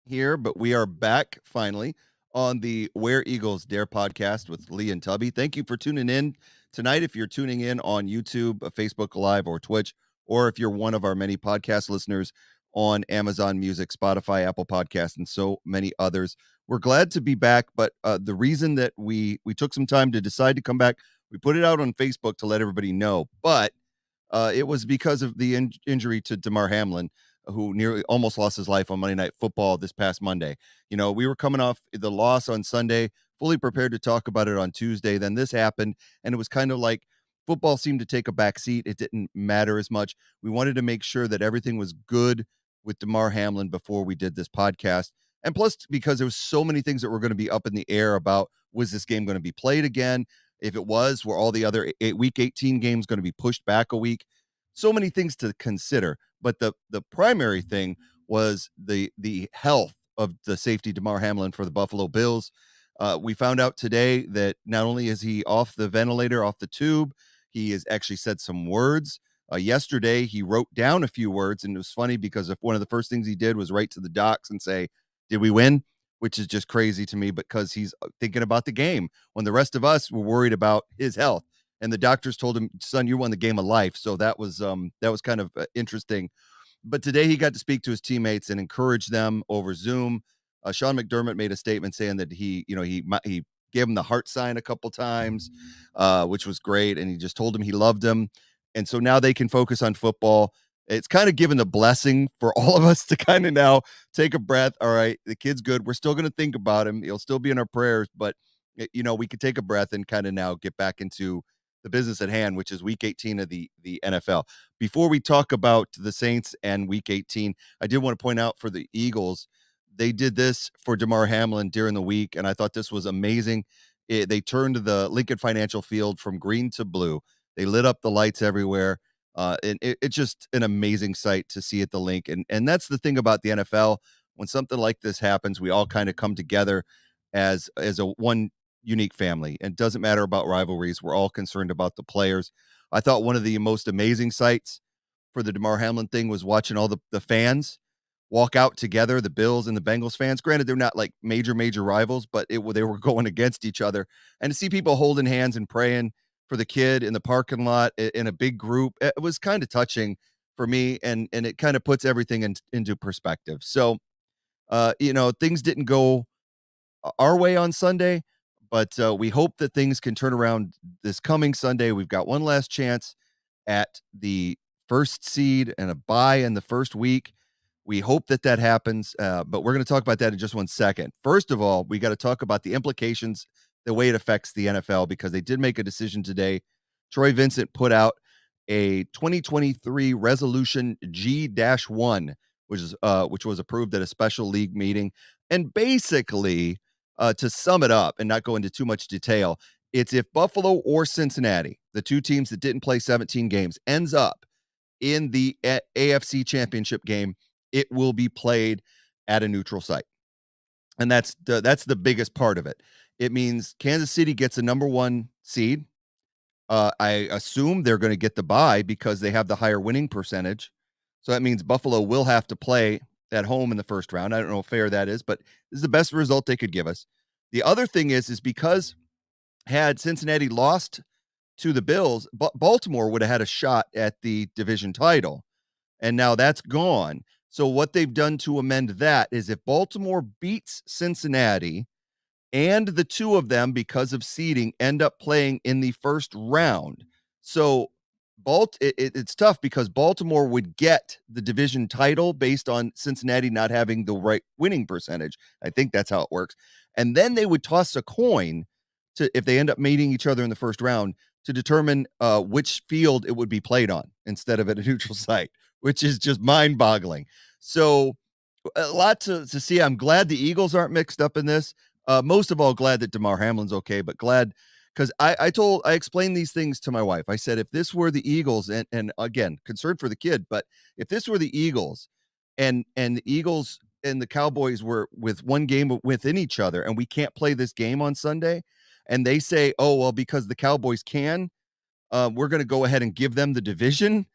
here, but we are back finally on the Where Eagles Dare podcast with Lee and Tubby. Thank you for tuning in tonight. If you're tuning in on YouTube, Facebook Live, or Twitch, or if you're one of our many podcast listeners on Amazon Music, Spotify, Apple Podcasts, and so many others, we're glad to be back. But the reason that we took some time to decide to come back, we put it out on Facebook to let everybody know, but it was because of the injury to Damar Hamlin, who nearly almost lost his life on Monday Night Football this past Monday. You know, we were coming off the loss on Sunday, fully prepared to talk about it on Tuesday. Then this happened, and it was kind of like football seemed to take a back seat. It didn't matter as much. We wanted to make sure that everything was good with Damar Hamlin before we did this podcast. And plus, because there was so many things that were going to be up in the air about, was this game going to be played again? If it was, were all the other week 18 games going to be pushed back a week? So many things to consider. But the primary thing was the health of the safety Damar Hamlin for the Buffalo Bills. We found out today that not only is he off the ventilator, off the tube, he has actually said some words. Yesterday, he wrote down a few words, and it was funny because if one of the first things he did was write to the docs and say, "Did we win?" Which is just crazy to me because he's thinking about the game when the rest of us were worried about his health. And the doctors told him, "Son, you won the game of life." So that was kind of interesting. But today he got to speak to his teammates and encourage them over Zoom. Sean McDermott made a statement saying that he gave him the heart sign a couple times, which was great, and he just told him he loved him. And so now they can focus on football. It's kind of given the blessing for all of us to kind of now take a breath. All right, the kid's good. We're still going to think about him. He'll still be in our prayers, but we could take a breath and kind of now get back into the business at hand, which is week 18 of the NFL. Before we talk about the Saints and week 18, I did want to point out for the Eagles, they did this for Damar Hamlin during the week, and I thought this was amazing. They turned the Lincoln Financial Field from green to blue. They lit up the lights everywhere. And it's just an amazing sight to see at the link. And that's the thing about the NFL. When something like this happens, we all kind of come together as a one unique family. And it doesn't matter about rivalries. We're all concerned about the players. I thought one of the most amazing sights for the Damar Hamlin thing was watching all the fans walk out together, the Bills and the Bengals fans. Granted, they're not like major rivals, but they were going against each other. And to see people holding hands and praying for the kid in the parking lot in a big group, it was kind of touching for me, and it kind of puts everything into perspective. So, things didn't go our way on Sunday, but we hope that things can turn around this coming Sunday. We've got one last chance at the first seed and a bye in the first week. We hope that happens, but we're going to talk about that in just 1 second. First of all, we got to talk about the implications, the way it affects the NFL, because they did make a decision today. Troy Vincent put out a 2023 Resolution G-1, which was approved at a special league meeting. And basically, to sum it up and not go into too much detail, it's if Buffalo or Cincinnati, the two teams that didn't play 17 games, ends up in the AFC Championship game, it will be played at a neutral site. And that's the biggest part of it. It means Kansas City gets a number 1 seed. I assume they're going to get the bye because they have the higher winning percentage. So that means Buffalo will have to play at home in the first round. I don't know how fair that is, but this is the best result they could give us. The other thing is because had Cincinnati lost to the Bills, Baltimore would have had a shot at the division title, and now that's gone. So what they've done to amend that is if Baltimore beats Cincinnati and the two of them, because of seeding, end up playing in the first round. So it's tough because Baltimore would get the division title based on Cincinnati not having the right winning percentage. I think that's how it works. And then they would toss a coin if they end up meeting each other in the first round, to determine which field it would be played on instead of at a neutral site, which is just mind-boggling. So a lot to see. I'm glad the Eagles aren't mixed up in this. Most of all, glad that Damar Hamlin's okay, but glad because I explained these things to my wife. I said, if this were the Eagles, and again, concerned for the kid, but if this were the Eagles and the Eagles and the Cowboys were with one game within each other, and we can't play this game on Sunday, and they say, oh, well, because the Cowboys can, we're going to go ahead and give them the division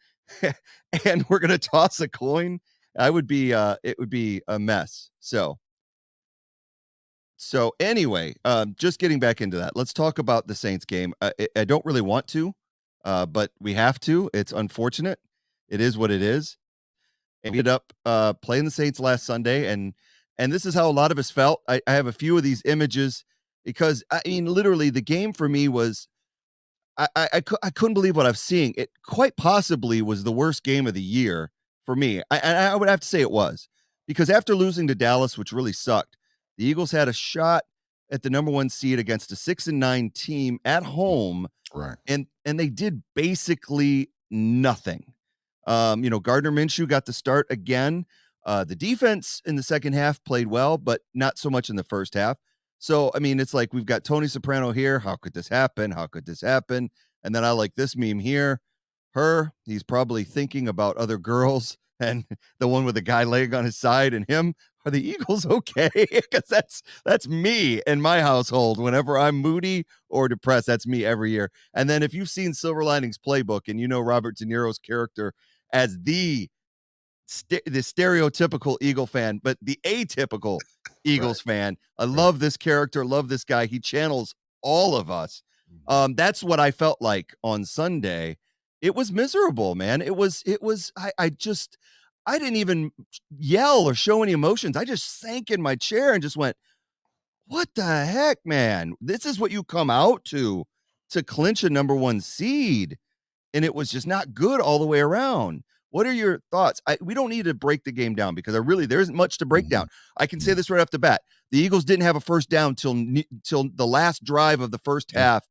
and we're going to toss a coin I would be it would be a mess. So anyway, just getting back into that. Let's talk about the Saints game. I don't really want to, but we have to. It's unfortunate. It is what it is. And we ended up playing the Saints last Sunday, and this is how a lot of us felt. I have a few of these images because I mean, literally, the game for me was I couldn't believe what I was seeing. It quite possibly was the worst game of the year for me. I would have to say it was, because after losing to Dallas, which really sucked, the Eagles had a shot at the number 1 seed against a 6-9 team at home, Right. and they did basically nothing. Gardner Minshew got the start again. The defense in the second half played well, but not so much in the first half. So, I mean, it's like we've got Tony Soprano here. How could this happen? How could this happen? And then I like this meme here. He's probably thinking about other girls, and the one with the guy laying on his side, and him. Are the Eagles okay? Because that's me in my household. Whenever I'm moody or depressed, that's me every year. And then if you've seen Silver Linings Playbook and you know Robert De Niro's character as the stereotypical Eagle fan, but the atypical Eagles fan. I love this character, love this guy. He channels all of us. That's what I felt like on Sunday. It was miserable, man. I didn't even yell or show any emotions. I just sank in my chair and just went, what the heck, man? This is what you come out to clinch a number 1 seed. And it was just not good all the way around. What are your thoughts? We don't need to break the game down because there isn't much to break down. I can say this right off the bat. The Eagles didn't have a first down till the last drive of the first half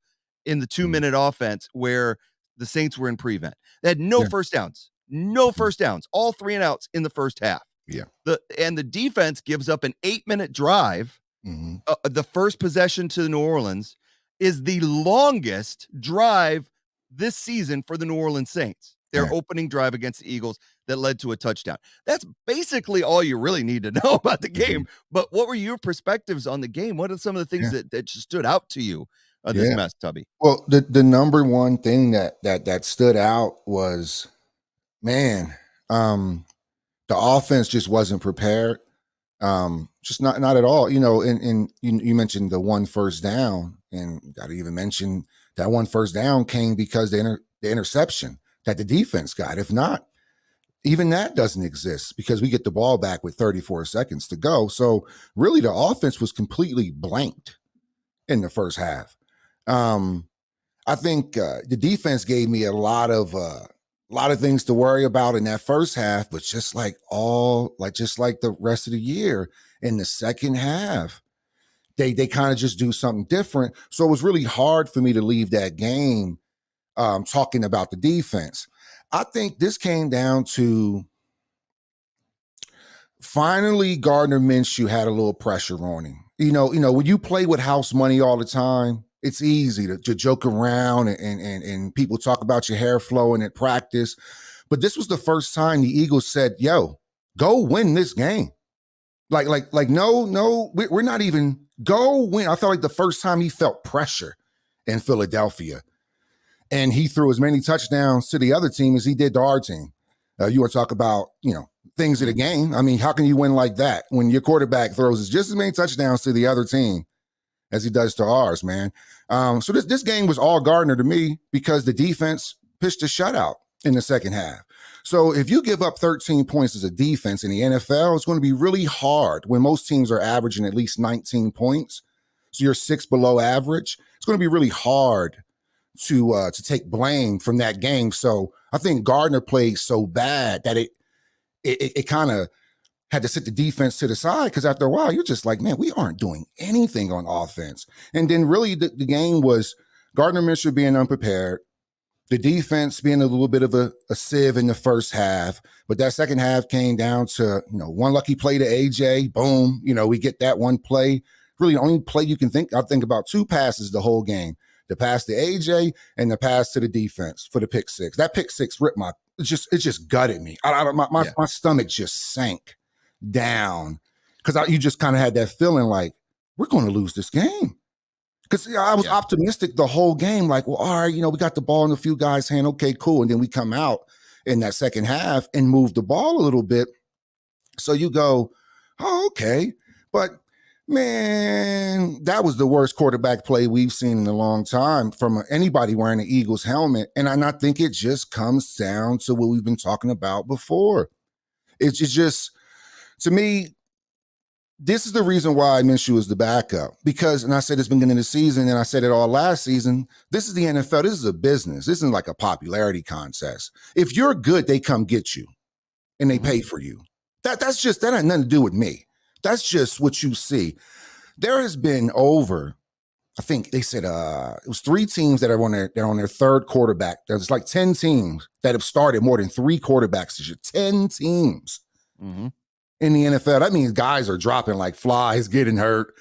in the 2-minute offense where the Saints were in prevent. They had no first downs. No first downs. All 3 and outs in the first half. Yeah. The defense gives up an 8-minute drive. The first possession to New Orleans is the longest drive this season for the New Orleans Saints. Their opening drive against the Eagles that led to a touchdown. That's basically all you really need to know about the game. But what were your perspectives on the game? What are some of the things that stood out to you this mess, Tubby? Well, the number one thing that stood out was, man, the offense just wasn't prepared. Just not at all. And you mentioned the 1 first down, and got to even mention that 1 first down came because the interception that the defense got. If not, even that doesn't exist because we get the ball back with 34 seconds to go. So really the offense was completely blanked in the first half. I think the defense gave me a lot of things to worry about in that first half, but just like the rest of the year in the second half, they kind of just do something different. So it was really hard for me to leave that game talking about the defense. I think this came down to finally Gardner Minshew had a little pressure on him. When you play with house money all the time, it's easy to joke around and people talk about your hair flowing at practice. But this was the first time the Eagles said, yo, go win this game. No, we're not even, go win. I felt like the first time he felt pressure in Philadelphia. And he threw as many touchdowns to the other team as he did to our team. You want to talk about, things of the game. I mean, how can you win like that when your quarterback throws just as many touchdowns to the other team as he does to ours, man? So this game was all Gardner to me because the defense pitched a shutout in the second half. So if you give up 13 points as a defense in the NFL, it's going to be really hard when most teams are averaging at least 19 points. So you're 6 below average. It's going to be really hard to take blame from that game. So I think Gardner played so bad that it kind of had to sit the defense to the side because after a while, you're just like, man, we aren't doing anything on offense. And then really the game was Gardner Minshew being unprepared, the defense being a little bit of a sieve in the first half. But that second half came down to, one lucky play to AJ. Boom. We get that one play. Really the only play you can think. I think about 2 passes the whole game. The pass to AJ and the pass to the defense for the pick 6. That pick 6 ripped it just gutted me. My stomach just sank down because you just kind of had that feeling like we're going to lose this game. Because I was optimistic the whole game, like, well, all right, we got the ball in a few guys' hand. Okay, cool. And then we come out in that second half and move the ball a little bit. So you go, oh, okay. But man, that was the worst quarterback play we've seen in a long time from anybody wearing an Eagles helmet. And I think it just comes down to what we've been talking about before. It's just, to me, this is the reason why Minshew is the backup. Because, and I said this beginning of the season, and I said it all last season, this is the NFL. This is a business. This isn't like a popularity contest. If you're good, they come get you and they pay for you. That had nothing to do with me. That's just what you see. There has been over, I think they said it was 3 teams that are on their third quarterback. There's like 10 teams that have started more than 3 quarterbacks this year. 10 teams in the NFL. That means guys are dropping like flies, getting hurt.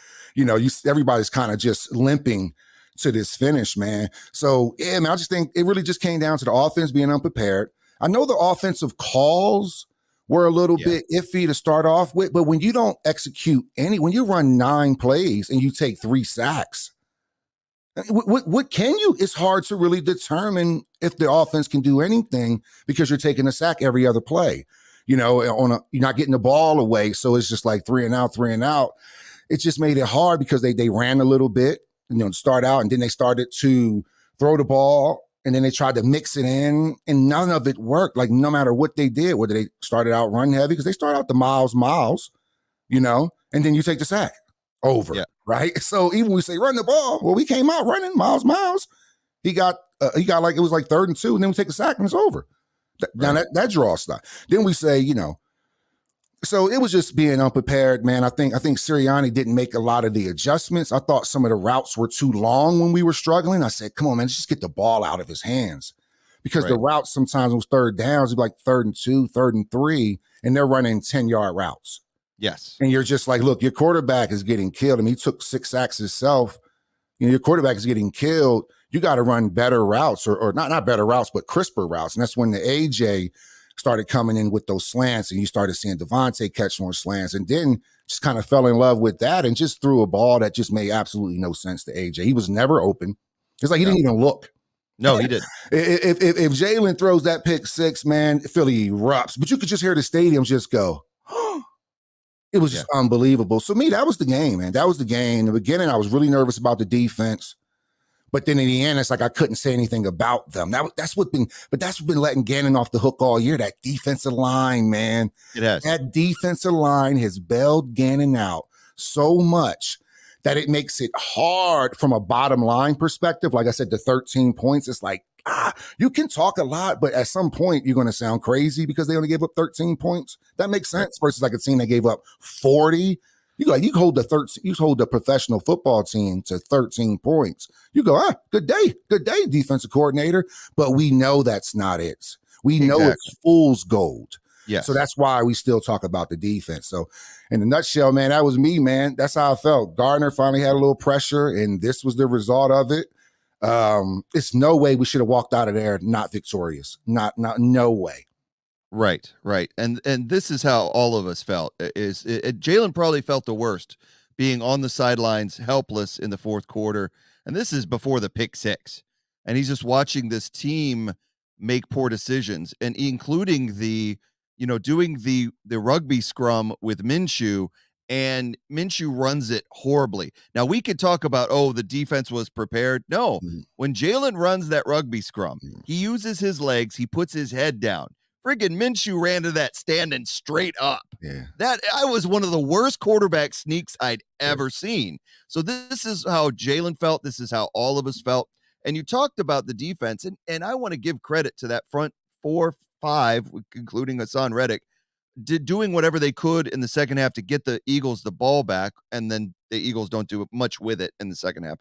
Everybody's kind of just limping to this finish, man. So yeah, man, I just think it really just came down to the offense being unprepared. I know the offensive calls were a little bit iffy to start off with, but when you don't execute when you run 9 plays and you take 3 sacks, what can you? It's hard to really determine if the offense can do anything because you're taking a sack every other play. You're not getting the ball away, so it's just like 3 and out, 3 and out. It just made it hard because they ran a little bit, to start out, and then they started to throw the ball. And then they tried to mix it in, and none of it worked. Like, no matter what they did, whether they started out run heavy, because they start out the miles, and then you take the sack over, right? So even when we say run the ball, well, we came out running miles. He got like, it was like 3rd and 2, and then we take a sack and it's over. Now that draws stuff. Then we say, so it was just being unprepared, man. I think Sirianni didn't make a lot of the adjustments. I thought some of the routes were too long when we were struggling. I said, come on, man, let's just get the ball out of his hands. Because the routes sometimes was 3rd downs, it'd be like 3rd and 2, 3rd and 3, and they're running 10-yard routes. Yes. And you're just like, look, your quarterback is getting killed. I mean, he took 6 sacks himself. Your quarterback is getting killed. You got to run better routes, or not better routes, but crisper routes. And that's when the AJ started coming in with those slants, and you started seeing Devontae catch more slants, and then just kind of fell in love with that and just threw a ball that just made absolutely no sense to AJ. He was never open. It's like he didn't even look. No, he didn't. If Jalen throws that pick 6, man, Philly erupts. But you could just hear the stadium just go, oh. It was just unbelievable. So me, that was the game, man. That was the game. In the beginning, I was really nervous about the defense. But then in the end, it's like I couldn't say anything about them. That's what's been letting Gannon off the hook all year. That defensive line, man. It has. That defensive line has bailed Gannon out so much that it makes it hard from a bottom line perspective. Like I said, the 13 points, it's like, you can talk a lot, but at some point you're going to sound crazy because they only gave up 13 points. That makes sense versus like a team that gave up 40. You hold the professional football team to 13 points. You go, good day, defensive coordinator. But we know that's not it. We know it's fool's gold. Yes. So that's why we still talk about the defense. So in a nutshell, man, that was me, man. That's how I felt. Gardner finally had a little pressure, and this was the result of it. It's no way we should have walked out of there not victorious. No way. Right. And this is how all of us felt. Jalen probably felt the worst, being on the sidelines, helpless in the 4th quarter. And this is before the pick 6. And he's just watching this team make poor decisions, and including doing the rugby scrum with Minshew, and Minshew runs it horribly. Now we could talk about, the defense was prepared. No, when Jalen runs that rugby scrum, he uses his legs, he puts his head down. Friggin' Minshew ran to that standing straight up. Yeah. That was one of the worst quarterback sneaks I'd ever seen. So this is how Jalen felt. This is how all of us felt. And you talked about the defense, and I want to give credit to that front 4-5, including Hassan Reddick, doing whatever they could in the second half to get the Eagles the ball back, and then the Eagles don't do much with it in the second half.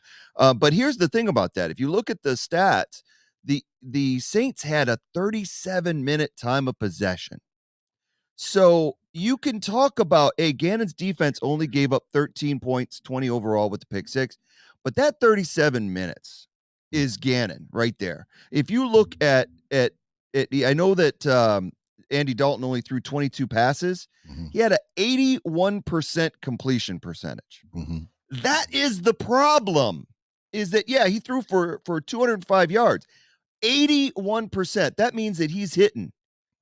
But here's the thing about that. If you look at the stats, the Saints had a 37-minute time of possession. So you can talk about, Gannon's defense only gave up 13 points, 20 overall with the pick 6, but that 37 minutes is Gannon right there. If you look at I know that Andy Dalton only threw 22 passes. He had an 81% completion percentage. That is the problem, is that, he threw for 205 yards. 81%. That means that he's hitting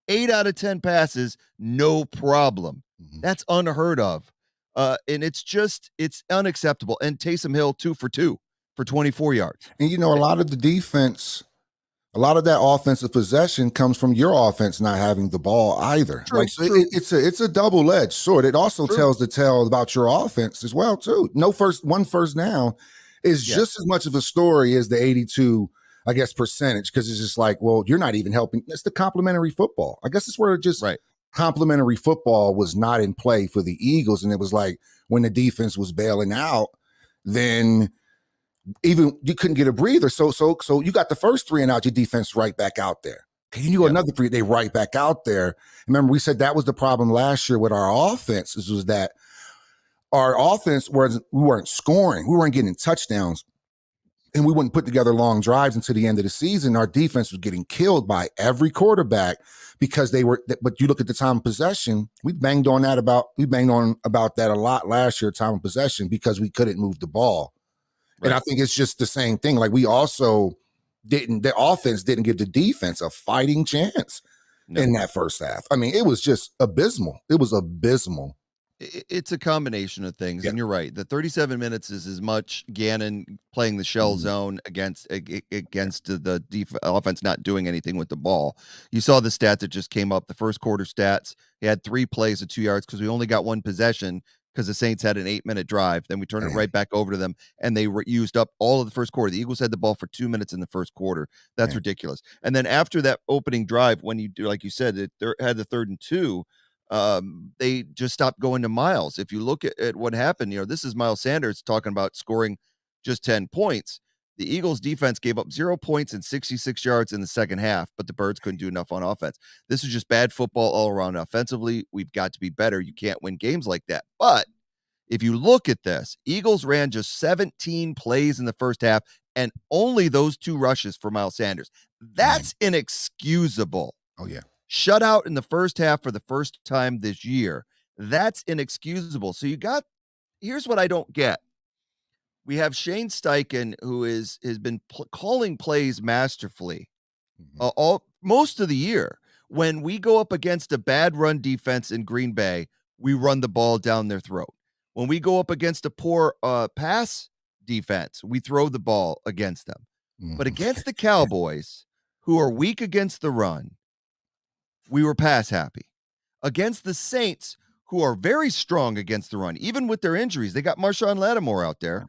8 out of 10 passes, no problem. Mhm. That's unheard of. And it's unacceptable. And Taysom Hill 2 for 2 for 24 yards. And a lot of the defense, a lot of that offensive possession comes from your offense not having the ball either. Like, True, so true, it's a double-edged sword. It also true. tells the tale about your offense as well, too. One first down is Yes, just as much of a story as the 82, I guess, percentage, because it's just like, well, you're not even helping. It's the complementary football. I guess it's where just right. complementary football was not in play for the Eagles. And it was like when the defense was bailing out, then even you couldn't get a breather. So you got the first 3 and out, your defense right back out there. Okay, you go Yep. another 3, they right back out there. Remember, we said that was the problem last year with our offense, was that our offense we weren't scoring, we weren't getting touchdowns, and we wouldn't put together long drives until the end of the season. Our defense was getting killed by every quarterback because they were. But you look at the time of possession, we banged on about that a lot last year, time of possession, because we couldn't move the ball. And I Right. think it's just the same thing. Like, we also the offense didn't give the defense a fighting chance No. in that first half. I mean, it was just abysmal. It was abysmal. It's a combination of things, Yeah. and you're right. The 37 minutes is as much Gannon playing the shell Mhm. zone against the offense not doing anything with the ball. You saw the stat that just came up, the first quarter stats. He had 3 plays of 2 yards because we only got 1 possession because the Saints had an 8-minute drive. Then we turned it Man, right back over to them, and they used up all of the first quarter. The Eagles had the ball for 2 minutes in the first quarter. That's man. ridiculous. And then after that opening drive, when you do, like you said, had the 3rd and 2, they just stopped going to Miles. If you look at what happened, this is Miles Sanders talking about scoring just 10 points. The Eagles defense gave up 0 points and 66 yards in the second half, but the Birds couldn't do enough on offense. This is just bad football all around offensively. We've got to be better. You can't win games like that. But if you look at this, Eagles ran just 17 plays in the first half and only those 2 rushes for Miles Sanders. That's inexcusable. Oh, yeah. Shutout in the first half for the first time this year. That's inexcusable. So here's what I don't get. We have Shane Steichen, who has been calling plays masterfully Mhm. most of the year. When we go up against a bad run defense in Green Bay, we run the ball down their throat. When we go up against a poor pass defense, we throw the ball against them. But Mhm. against the Cowboys, who are weak against the run, we were pass happy. Against the Saints, who are very strong against the run, even with their injuries, they got Marshawn Lattimore out there.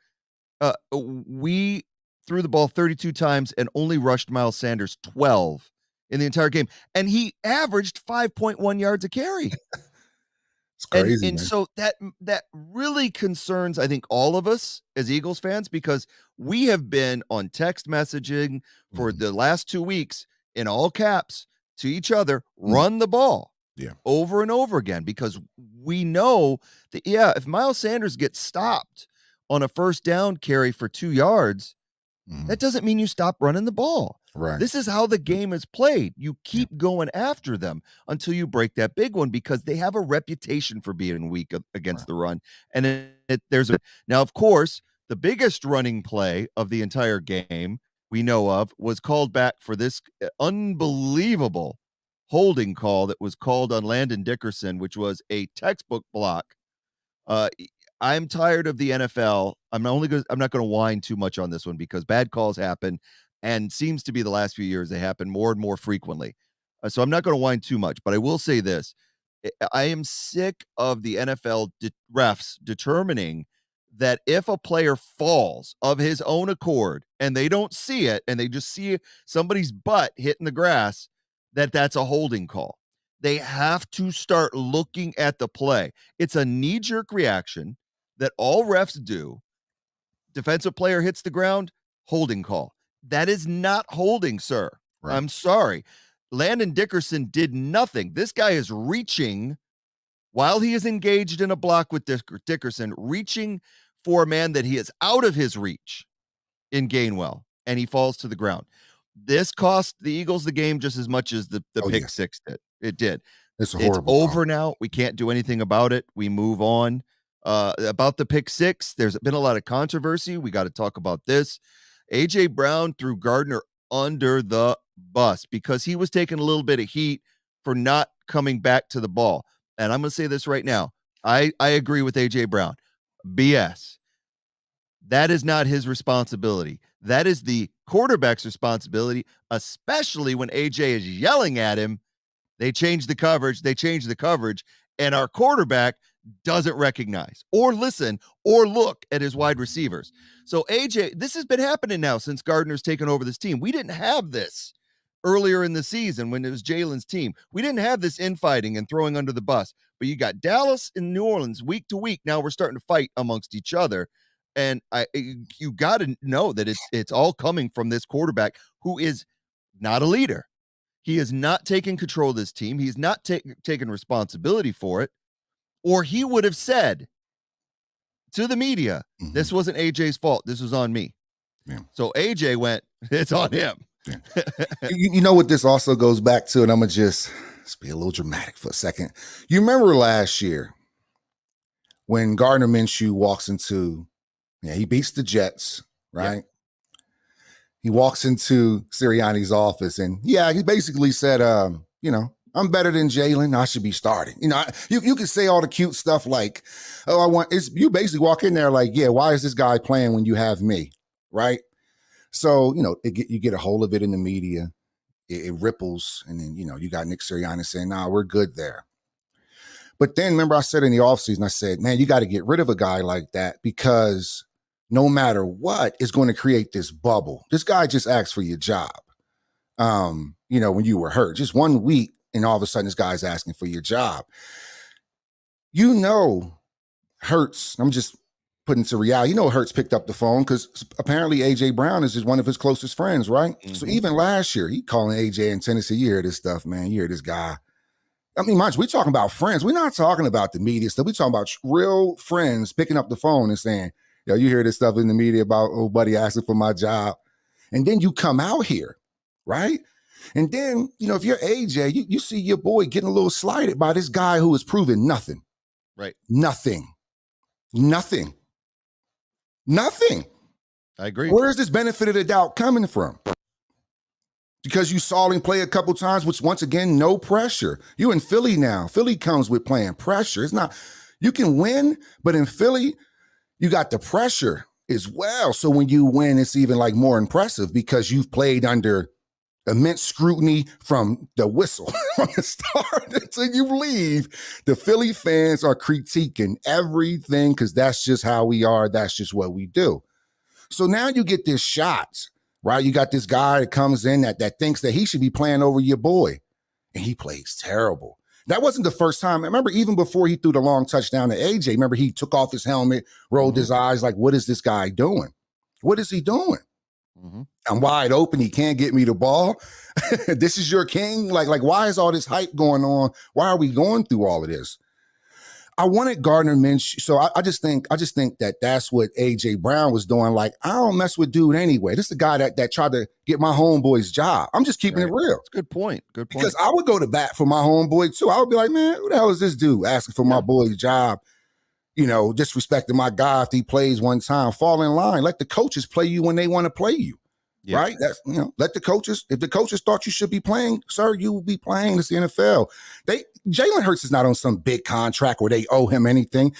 We threw the ball 32 times and only rushed Miles Sanders 12 in the entire game, and he averaged 5.1 yards a carry. It's And crazy, and man. so that really concerns, I think, all of us as Eagles fans, because we have been on text messaging for Mhm. the last 2 weeks in all caps to each other, Mm. run the ball Yeah. over and over again, because we know that, yeah, if Miles Sanders gets stopped on a first down carry for 2 yards, that Mhm. doesn't mean you stop running the ball. Right. This is how the game is played. You Yeah. keep going after them until you break that big one, because they have a reputation for being weak against Right. the run. And now, of course, the biggest running play of the entire game we know of was called back for this unbelievable holding call that was called on Landon Dickerson, which was a textbook block. uh, I'm tired of the NFL. I'm not going to whine too much on this one, because bad calls happen, and seems to be the last few years they happen more and more frequently. So I'm not going to whine too much, but I will say this: I am sick of the NFL refs determining that if a player falls of his own accord and they don't see it, and they just see somebody's butt hitting the grass, that's a holding call. They have to start looking at the play. It's a knee-jerk reaction that all refs do. Defensive player hits the ground, holding call. That is not holding, sir. Right. I'm sorry. Landon Dickerson did nothing. This guy is reaching while he is engaged in a block with Dickerson, reaching for a man that he is out of his reach in Gainwell, and he falls to the ground. This cost the Eagles the game just as much as the Oh, yeah. pick six did. It did. It's a It's horrible call. over now. We can't do anything about it. We move on. About the pick six, there's been a lot of controversy. We got to talk about this. A.J. Brown threw Gardner under the bus because he was taking a little bit of heat for not coming back to the ball. and I'm going to say this right now. I agree with A.J. Brown. BS. That is not his responsibility. That is the quarterback's responsibility, especially when A.J. is yelling at him. They change the coverage. And our quarterback doesn't recognize or listen or look at his wide receivers. So AJ, this has been happening now since Gardner's taken over this team. We didn't have this earlier in the season when it was Jalen's team. We didn't have this infighting and throwing under the bus. But you got Dallas and New Orleans week to week. Now we're starting to fight amongst each other. And you got to know that it's all coming from this quarterback who is not a leader. He is not taking control of this team. He's not taking responsibility for it. Or he would have said to the media, this wasn't AJ's fault. This was on me. Yeah. So AJ went, it's on him. Yeah. You know what this also goes back to, and I'm going to just be a little dramatic for a second. You remember last year when Gardner Minshew walks into, he beats the Jets, right? Yep. He walks into Sirianni's office and he basically said, I'm better than Jalen. I should be starting. You can say all the cute stuff like, you basically walk in there like, why is this guy playing when you have me? Right. So, you get a hold of it in the media, it ripples. And then, you got Nick Sirianni saying, nah, we're good there. But then remember I said in the offseason, I said, man, you got to get rid of a guy like that because no matter what is going to create this bubble. This guy just asked for your job. When you were hurt, just 1 week, and all of a sudden this guy's asking for your job. Hurts, I'm just putting to reality. Hurts picked up the phone because apparently A.J. Brown is just one of his closest friends, right? Mm-hmm. So even last year, he calling A.J. in Tennessee, you hear this stuff, man. You hear this guy. I mean, mind you, we're talking about friends. We're not talking about the media stuff. We're talking about real friends picking up the phone and saying, you hear this stuff in the media about old buddy asking for my job. And then you come out here, right? And then, if you're AJ, you see your boy getting a little slighted by this guy who has proven nothing. Right. Nothing. I agree. Where's this benefit of the doubt coming from? Because you saw him play a couple times, which once again, no pressure. You in Philly now. Philly comes with playing pressure. It's not, you can win, but in Philly, you got the pressure as well. So when you win, it's even like more impressive because you've played under immense scrutiny from the whistle from the start until you leave. The Philly fans are critiquing everything because that's just how we are. That's just what we do. So now you get this shot, right? You got this guy that comes in that thinks that he should be playing over your boy, and he plays terrible. That wasn't the first time. I remember even before he threw the long touchdown to AJ, remember he took off his helmet, rolled his eyes like, what is this guy doing? What is he doing? Mm-hmm. I'm wide open. He can't get me the ball. This is your king. Like, why is all this hype going on? Why are we going through all of this? I wanted Gardner Minshew. So I just think that that's what A.J. Brown was doing. Like, I don't mess with dude anyway. This is the guy that tried to get my homeboy's job. I'm just keeping it real. That's a good point. Because I would go to bat for my homeboy too. I would be like, man, who the hell is this dude asking for my boy's job? Disrespecting my guy if he plays one time. Fall in line. Let the coaches play you when they want to play you. Yeah. Right? That's, let the coaches, if the coaches thought you should be playing, sir, you will be playing. It's the NFL. Jalen Hurts is not on some big contract where they owe him anything.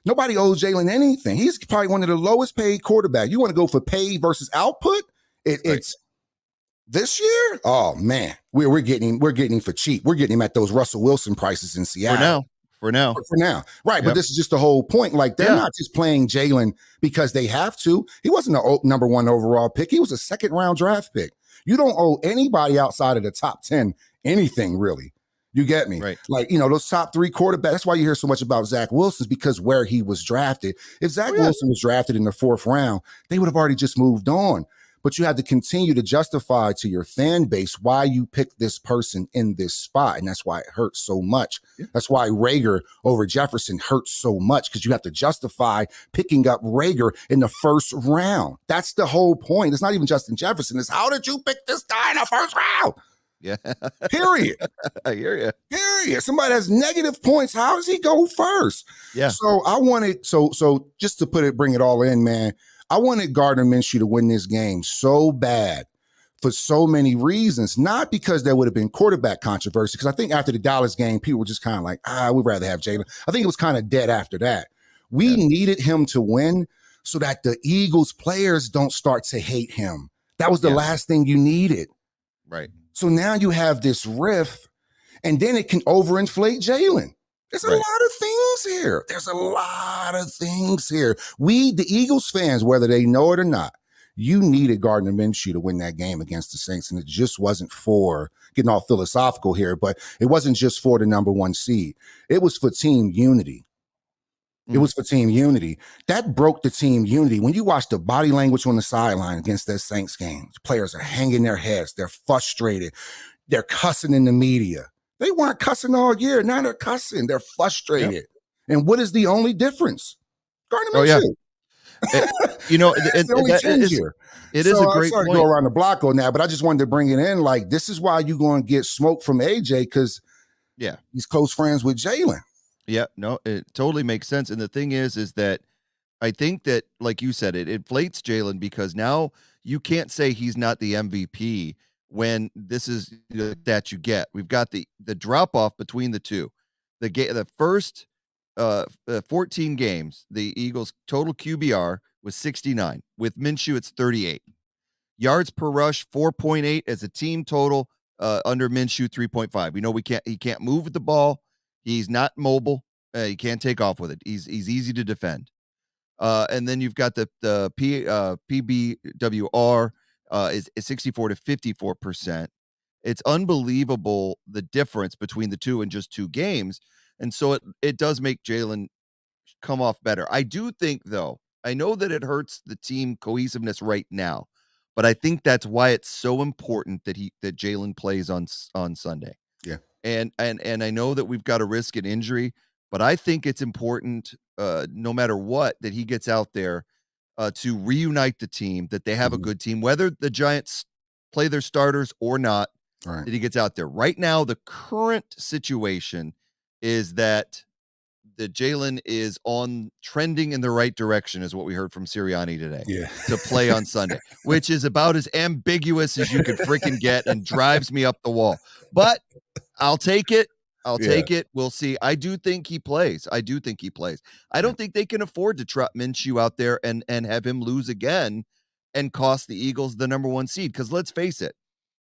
Nobody owes Jalen anything. He's probably one of the lowest paid quarterbacks. You want to go for pay versus output? It's this year? Oh man, we're getting him for cheap. We're getting him at those Russell Wilson prices in Seattle. For now. Right. Yep. But this is just the whole point. Like, they're not just playing Jalen because they have to. He wasn't a number 1 overall pick. He was a second-round draft pick. You don't owe anybody outside of the top 10 anything, really. You get me? Right. Like, those top 3 quarterbacks. That's why you hear so much about Zach Wilson, is because where he was drafted. If Zach Wilson was drafted in the 4th round, they would have already just moved on. But you had to continue to justify to your fan base why you picked this person in this spot. And that's why it hurts so much. Yeah. That's why Rager over Jefferson hurts so much, because you have to justify picking up Rager in the 1st round. That's the whole point. It's not even Justin Jefferson. It's how did you pick this guy in the 1st round? Yeah. Period. I hear you. Period. Somebody has negative points. How does he go first? Yeah. So I wanted, so just to bring it all in, man, I wanted Gardner Minshew to win this game so bad for so many reasons, not because there would have been quarterback controversy. Because I think after the Dallas game, people were just kind of like, we'd rather have Jalen. I think it was kind of dead after that. We needed him to win so that the Eagles players don't start to hate him. That was the last thing you needed. Right. So now you have this riff, and then it can overinflate Jalen. There's a lot of things here. There's a lot of things here. We, the Eagles fans, whether they know it or not, you needed Gardner Minshew to win that game against the Saints, and it just wasn't for getting all philosophical here, but it wasn't just for the number one seed. It was for team unity. It was for team unity. That broke the team unity. When you watch the body language on the sideline against that Saints game, the players are hanging their heads. They're frustrated. They're cussing in the media. They weren't cussing all year. Now they're cussing. They're frustrated. Yep. And what is the only difference? Gardner Minshew. It's the only change here. It is a great point. To go around the block on that, but I just wanted to bring it in. Like, this is why you're going to get smoke from AJ, because he's close friends with Jalen. Yeah, no, it totally makes sense. And the thing is that I think that, like you said, it inflates Jalen, because now you can't say he's not the MVP when this is that you get. We've got the drop off between the two. The first 14 games, the Eagles' total QBR was 69. With Minshew, it's 38. Yards per rush, 4.8 as a team total. Under Minshew, 3.5. We know he can't move with the ball. He's not mobile. He can't take off with it. He's easy to defend. And then you've got the PBWR is 64 to 54%. It's unbelievable the difference between the two in just 2 games. And so it does make Jalen come off better. I do think, though, I know that it hurts the team cohesiveness right now, but I think that's why it's so important that Jalen plays on Sunday. Yeah. And I know that we've got to risk an injury, but I think it's important, no matter what, that he gets out there to reunite the team, that they have a good team, whether the Giants play their starters or not, that he gets out there. Right now, the current situation is that the Jalen is trending in the right direction, is what we heard from Sirianni today, to play on Sunday, which is about as ambiguous as you could freaking get and drives me up the wall. But I'll take it. Take it. We'll see. I do think he plays. I don't think they can afford to trot Minshew out there and have him lose again and cost the Eagles the number one seed. Because let's face it,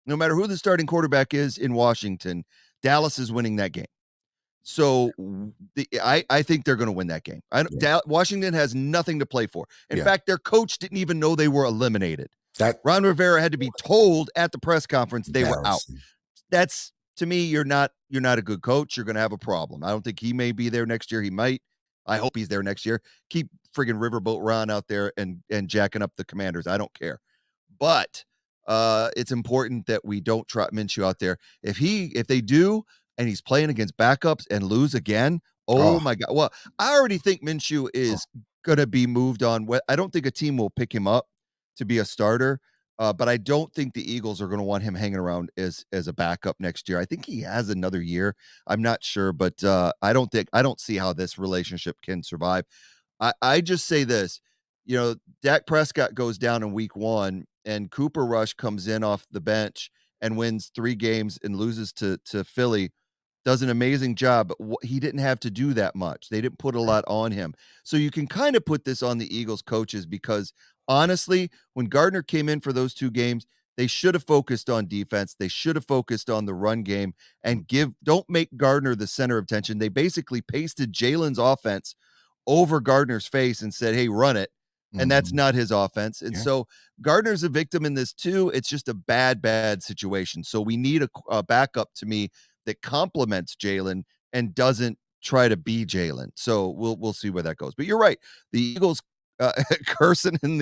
no matter who the starting quarterback is in Washington, Dallas is winning that game. So I think they're going to win that game. Washington has nothing to play for. In fact, their coach didn't even know they were eliminated. Ron Rivera had to be told at the press conference they were out. That's, to me, you're not a good coach. You're going to have a problem. I don't think he may be there next year. He might. I hope he's there next year. Keep friggin' Riverboat Ron out there and jacking up the Commanders. I don't care. But it's important that we don't trot Minshew out there. If they do, and he's playing against backups and lose again, my God. Well, I already think Minshew is going to be moved on. I don't think a team will pick him up to be a starter, but I don't think the Eagles are going to want him hanging around as a backup next year. I think he has another year. I'm not sure, but I don't see how this relationship can survive. I just say this, Dak Prescott goes down in week 1, and Cooper Rush comes in off the bench and wins 3 games and loses to Philly. Does an amazing job, but he didn't have to do that much. They didn't put a lot on him. So you can kind of put this on the Eagles coaches, because honestly, when Gardner came in for those 2 games, they should have focused on defense. They should have focused on the run game and don't make Gardner the center of attention. They basically pasted Jalen's offense over Gardner's face and said, hey, run it. And that's not his offense. And so Gardner's a victim in this too. It's just a bad situation. So we need a backup, to me, that complements Jalen and doesn't try to be Jalen. So we'll see where that goes. But you're right. The Eagles cursing in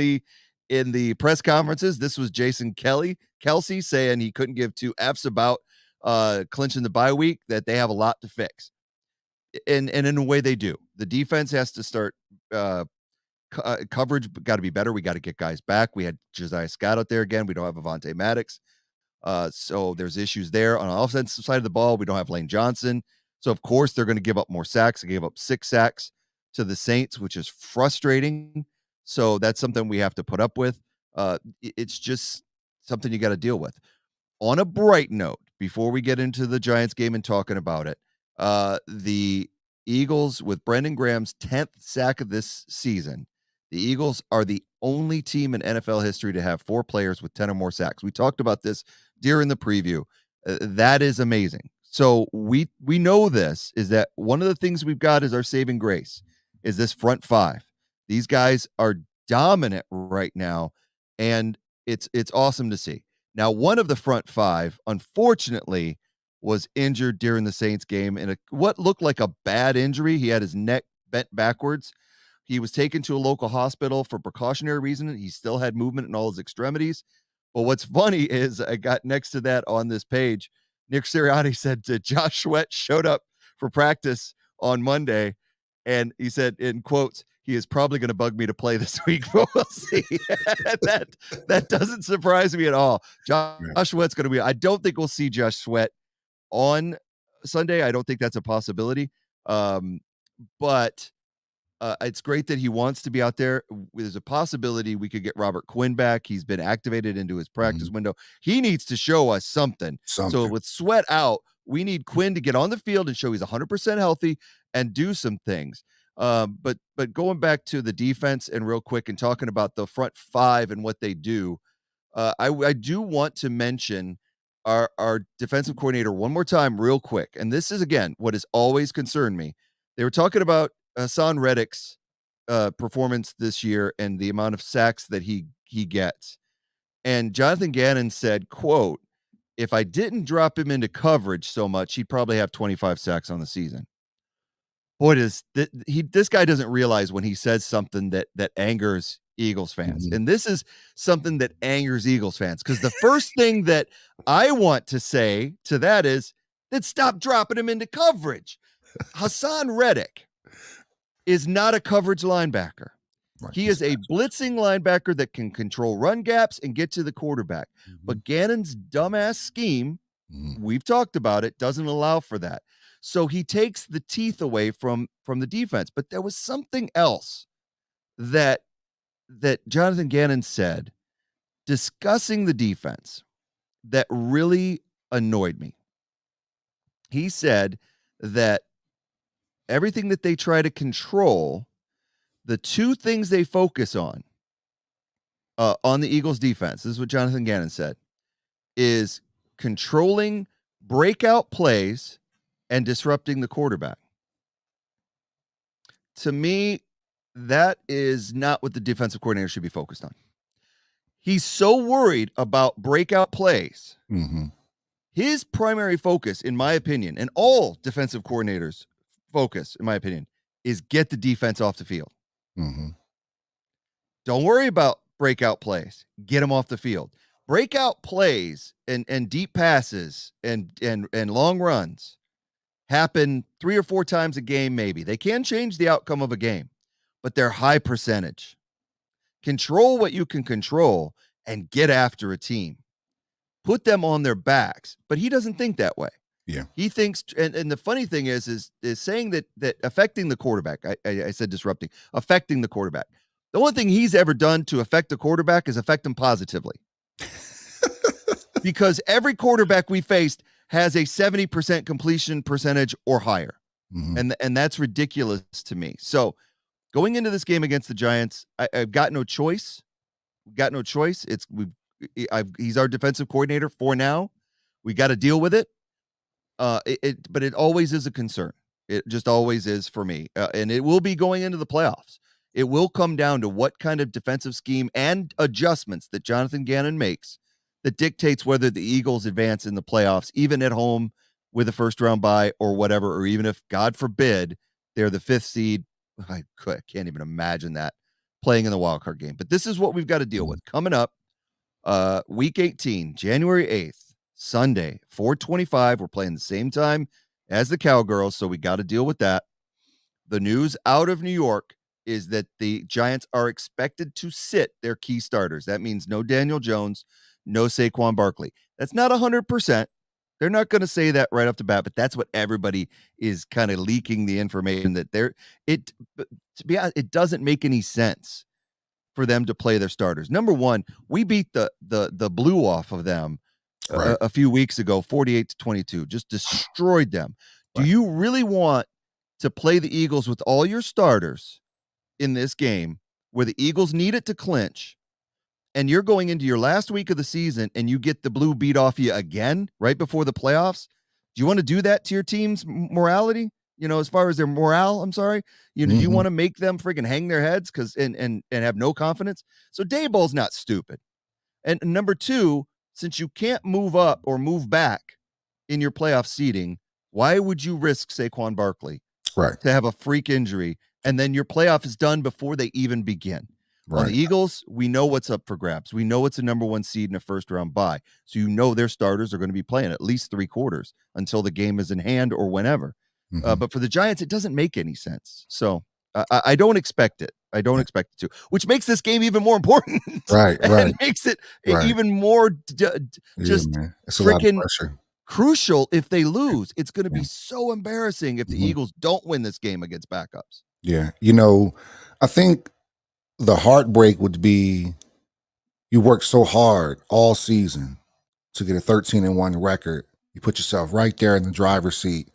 the press conferences. This was Jason Kelsey saying he couldn't give 2 Fs about clinching the bye week, that they have a lot to fix. And in a way they do. The defense has to start coverage got to be better. We got to get guys back. We had Josiah Scott out there again. We don't have Avonte Maddox. So there's issues there. On the offensive side of the ball, we don't have Lane Johnson. So, of course, they're going to give up more sacks. They gave up 6 sacks to the Saints, which is frustrating. So that's something we have to put up with. It's just something you got to deal with. On a bright note, before we get into the Giants game and talking about it, the Eagles, with Brendan Graham's 10th sack of this season, the Eagles are the only team in NFL history to have 4 players with 10 or more sacks. We talked about this during the preview. That is amazing. So we know this is that one of the things we've got is our saving grace is this front 5. These guys are dominant right now, and it's awesome to see. Now, one of the front 5, unfortunately, was injured during the Saints game in what looked like a bad injury. He had his neck bent backwards. He was taken to a local hospital for precautionary reason. He still had movement in all his extremities. But what's funny is I got next to that on this page, Nick Sirianni said Josh Sweat showed up for practice on Monday, and he said, in quotes, he is probably going to bug me to play this week, but we'll see. that doesn't surprise me at all. Josh Sweat's going to be, I don't think we'll see Josh Sweat on Sunday. I don't think that's a possibility. But it's great that he wants to be out there. There's a possibility we could get Robert Quinn back. He's been activated into his practice window. He needs to show us something. So with Sweat out, we need Quinn to get on the field and show he's 100% healthy and do some things. But going back to the defense and real quick and talking about the front 5 and what they do, I do want to mention our defensive coordinator one more time real quick. And this is, again, what has always concerned me. They were talking about Hassan Reddick's performance this year and the amount of sacks that he gets. And Jonathan Gannon said, quote, if I didn't drop him into coverage so much, he'd probably have 25 sacks on the season. Boy, this guy doesn't realize when he says something that angers Eagles fans. And this is something that angers Eagles fans, because the first thing that I want to say to that is that stop dropping him into coverage. Hassan Reddick is not a coverage linebacker. Right. He is a blitzing linebacker that can control run gaps and get to the quarterback. But Gannon's dumbass scheme, we've talked about it, doesn't allow for that. So he takes the teeth away from the defense. But there was something else that Jonathan Gannon said discussing the defense that really annoyed me. He said that everything that they try to control, the 2 things they focus on the Eagles defense, this is what Jonathan Gannon said, is controlling breakout plays and disrupting the quarterback. To me, that is not what the defensive coordinator should be focused on. He's so worried about breakout plays. His primary focus, in my opinion, and all defensive coordinators' focus, in my opinion, is get the defense off the field. Don't worry about breakout plays. Get them off the field. Breakout plays and deep passes and long runs happen 3 or 4 times a game, maybe. They can change the outcome of a game, but they're high percentage. Control what you can control and get after a team. Put them on their backs. But he doesn't think that way. Yeah. He thinks, and the funny thing is saying that affecting the quarterback, I said disrupting, affecting the quarterback. The only thing he's ever done to affect the quarterback is affect him positively. Because every quarterback we faced has a 70% completion percentage or higher. And that's ridiculous to me. So going into this game against the Giants, I've got no choice. He's our defensive coordinator for now. We got to deal with it. But it always is a concern. It just always is for me. And it will be going into the playoffs. It will come down to what kind of defensive scheme and adjustments that Jonathan Gannon makes that dictates whether the Eagles advance in the playoffs, even at home with a first-round bye or whatever, or even if, God forbid, they're the 5th seed. I can't even imagine that, playing in the wild card game. But this is what we've got to deal with. Coming up, Week 18, January 8th, Sunday, 4:25. We're playing the same time as the Cowgirls, so we got to deal with that. The news out of New York is that the Giants are expected to sit their key starters. That means no Daniel Jones, no Saquon Barkley. That's not 100%. They're not going to say that right off the bat, but that's what everybody is kind of leaking the information that to be honest, it doesn't make any sense for them to play their starters. Number one, we beat the blue off of them Right. a few weeks ago, 48-22, just destroyed them. Do Right. you really want to play the Eagles with all your starters in this game where the Eagles need it to clinch, and you're going into your last week of the season and you get the blue beat off you again right before the playoffs? Do you want to do that to your team's morality? As far as their morale, I'm sorry. Do you want to make them freaking hang their heads and have no confidence? So Daboll's not stupid. And number two, since you can't move up or move back in your playoff seeding, why would you risk Saquon Barkley Right. to have a freak injury and then your playoff is done before they even begin? Right. On the Eagles, we know what's up for grabs. We know it's a number one seed in a first round bye. So their starters are going to be playing at least 3 quarters until the game is in hand or whenever. But for the Giants, it doesn't make any sense. So I don't expect it. I don't expect it to, which makes this game even more important. Right. And makes it even more just freaking crucial if they lose. It's going to be so embarrassing if the Eagles don't win this game against backups. Yeah. I think the heartbreak would be you work so hard all season to get a 13-1 record. You put yourself right there in the driver's seat.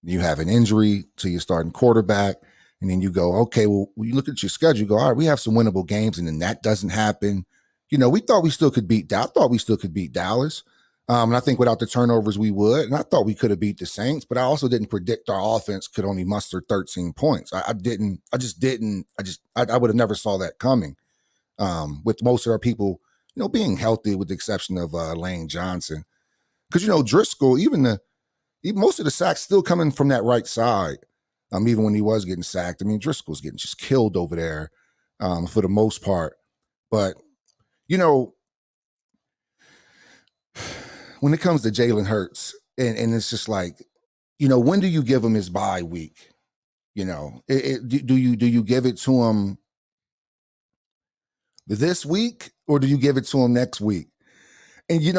You have an injury to your starting quarterback, and then you go, okay, well, you look at your schedule, you go, all right, we have some winnable games, and then that doesn't happen. We thought we still could beat Dallas. I thought we still could beat Dallas. And I think without the turnovers, we would. And I thought we could have beat the Saints, but I also didn't predict our offense could only muster 13 points. I would have never saw that coming. With most of our people, being healthy, with the exception of Lane Johnson. Because, Driscoll, even most of the sacks still coming from that right side. Even when he was getting sacked, Driscoll's getting just killed over there for the most part. But, when it comes to Jalen Hurts, and it's just like, when do you give him his bye week? Do you give it to him this week, or do you give it to him next week? And you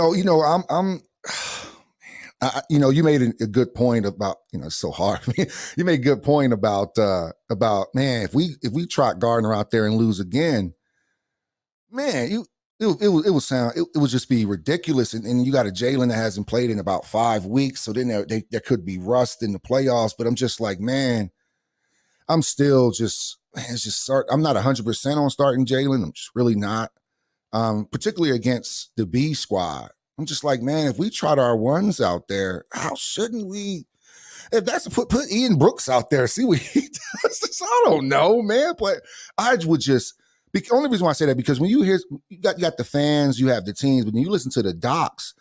made a good point about, it's so hard. You made a good point about man, if we trot Gardner out there and lose again, man, it would just be ridiculous. And you got a Jalen that hasn't played in about 5 weeks. So then there could be rust in the playoffs, but I'm just like, man, I'm still just, I'm not 100% on starting Jalen. I'm just really not, particularly against the B squad. I'm just like, man, if we trot our ones out there, how shouldn't we? If that's put Ian Brooks out there, see what he does. I don't know, man. But I would just, the only reason why I say that, because when you hear, you got the fans, you have the teams, but when you listen to the docs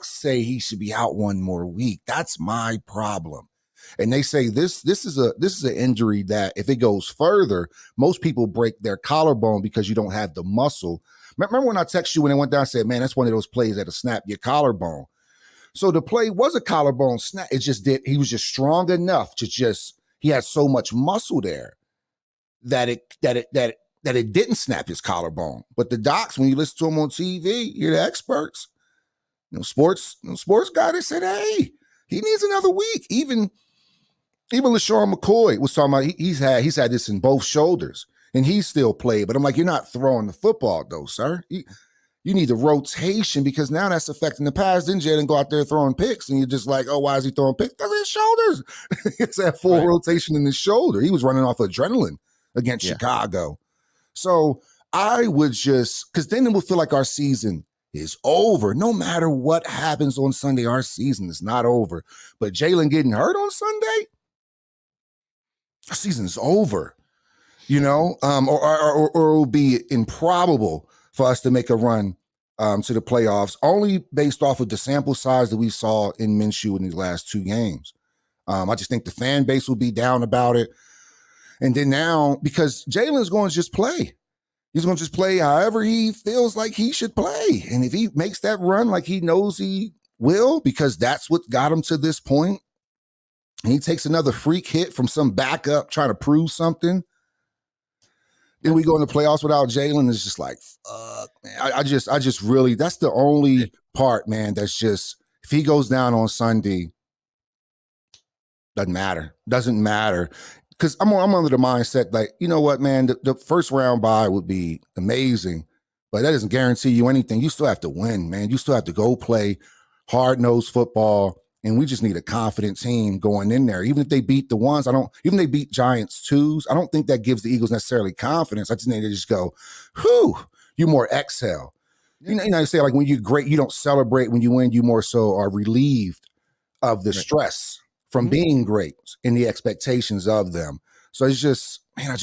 say he should be out one more week. That's my problem. And they say this is an injury that if it goes further, most people break their collarbone because you don't have the muscle. Remember when I texted you when it went down, I said, man, that's one of those plays that'll snap your collarbone. So the play was a collarbone snap. It just did. He was just strong enough to he had so much muscle there that it didn't snap his collarbone. But the docs, when you listen to them on TV, you're the experts. Sports guy, they said, hey, he needs another week. Even LaShawn McCoy was talking about he's had this in both shoulders, and he still played. But I'm like, you're not throwing the football though, sir. You need the rotation, because now that's affecting the pass. Then Jalen go out there throwing picks, and you're just like, oh, why is he throwing picks? Because of his shoulders. It's that full rotation in his shoulder. He was running off adrenaline against Chicago. So I would because then it will feel like our season is over. No matter what happens on Sunday, our season is not over. But Jalen getting hurt on Sunday, our season is over. Or it will be improbable for us to make a run to the playoffs, only based off of the sample size that we saw in Minshew in these last 2 games. I just think the fan base will be down about it. And then now, because Jalen's going to just play. He's going to just play however he feels like he should play. And if he makes that run like he knows he will, because that's what got him to this point, and he takes another freak hit from some backup trying to prove something, then we go in the playoffs without Jalen. It's just like, fuck, man. I just really, that's the only part, man, that's just, if he goes down on Sunday, doesn't matter. because I'm under the mindset like, you know what, man, the first round bye would be amazing, but that doesn't guarantee you anything. You still have to win, man. You still have to go play hard-nosed football, and we just need a confident team going in there. Even if they beat the ones, even if they beat Giants twos, I don't think that gives the Eagles necessarily confidence. I just need to just go, whew, you more exhale. Yeah. You know, you say like when you're great, you don't celebrate when you win, you more so are relieved of the stress from being great and the expectations of them. So it's just, man,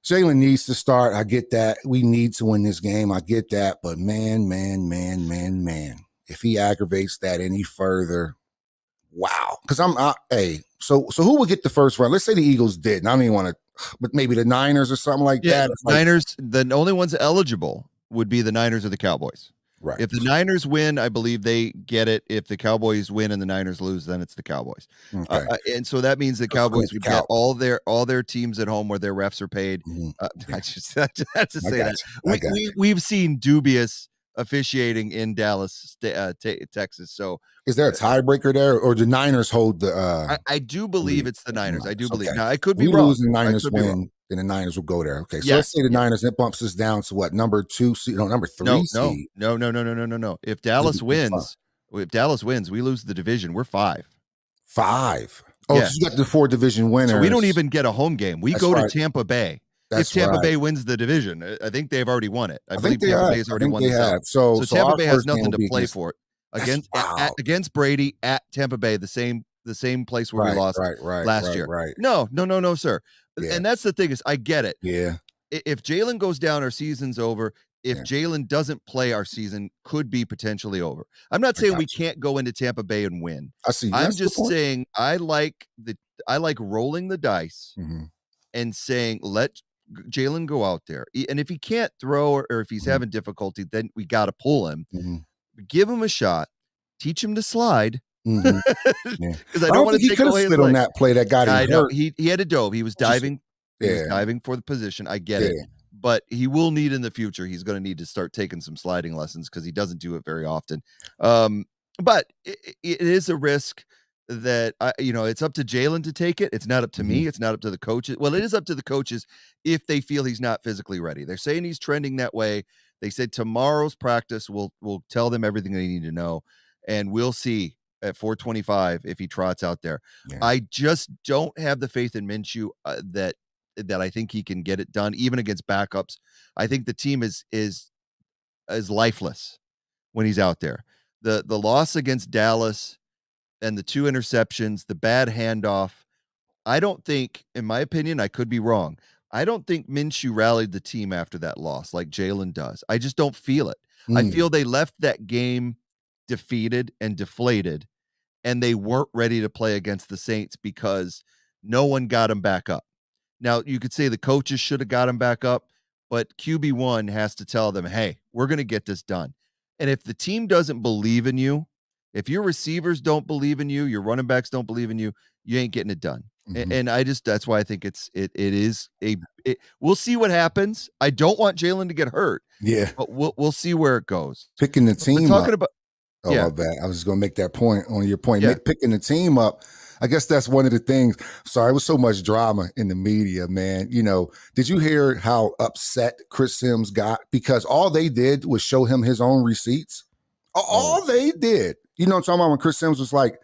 Jalen needs to start. I get that. We need to win this game. I get that. But man, if he aggravates that any further, wow. Because so who would get the first round? Let's say the Eagles did. And I don't even want to, but maybe the Niners or something like that. Niners, the only ones eligible would be the Niners or the Cowboys. Right. If the Niners win, I believe they get it. If the Cowboys win and the Niners lose, then it's the Cowboys. Okay. And so that means the Cowboys would get all their teams at home where their refs are paid. I just have to say that. We've seen dubious officiating in Dallas, Texas. So is there a tiebreaker there, or the Niners hold the? I do believe it's the Niners. I do believe. Now I could be wrong. Lose, the Niners win. Then the Niners will go there. Okay, so let's say the Niners, it bumps us down to what, number 2 seed? No, number 3 seed. No. If Dallas wins, we lose the division. We're 5. Oh, so you got the 4 division winners. So we don't even get a home game. We go to Tampa Bay. If Tampa Bay wins the division, I think they've already won it. I believe Tampa Bay has already won the So Tampa Bay has nothing to play for it. Against Brady at Tampa Bay, the same place where we lost last year. Right. No, sir. Yeah. And that's the thing is, I get it. Yeah. If Jalen goes down, our season's over. If Jalen doesn't play, our season could be potentially over. I'm not saying we can't go into Tampa Bay and win. I see. I'm just saying I like rolling the dice and saying let Jalen go out there. And if he can't throw or if he's having difficulty, then we got to pull him. Give him a shot. Teach him to slide. Because I don't want to take away his on that play that got him hurt. He had a dove. He was diving. He was diving for the position. I get it. But he will need in the future. He's going to need to start taking some sliding lessons because he doesn't do it very often. But it is a risk that it's up to Jalen to take it. It's not up to me. It's not up to the coaches. Well, it is up to the coaches if they feel he's not physically ready. They're saying he's trending that way. They said tomorrow's practice will tell them everything they need to know, and we'll see at 4:25 if he trots out there. I just don't have the faith in Minshew that I think he can get it done even against backups. I think the team is lifeless when he's out there. The loss against Dallas and the 2 interceptions, the bad handoff. I don't think, in my opinion, I could be wrong. I don't think Minshew rallied the team after that loss like Jalen does. I just don't feel it. I feel they left that game defeated and deflated, and they weren't ready to play against the Saints because no one got him back up. Now, you could say the coaches should have got him back up, but QB1 has to tell them, hey, we're going to get this done. And if the team doesn't believe in you, if your receivers don't believe in you, your running backs don't believe in you, you ain't getting it done. And that's why I think we'll see what happens. I don't want Jalen to get hurt. Yeah. But we'll see where it goes. Picking the team talking about my bad. I was just going to make that point on your point. Picking the team up. I guess that's one of the things. Sorry, it was so much drama in the media, man. Did you hear how upset Chris Sims got? Because all they did was show him his own receipts. All they did. You know what I'm talking about when Chris Sims was like,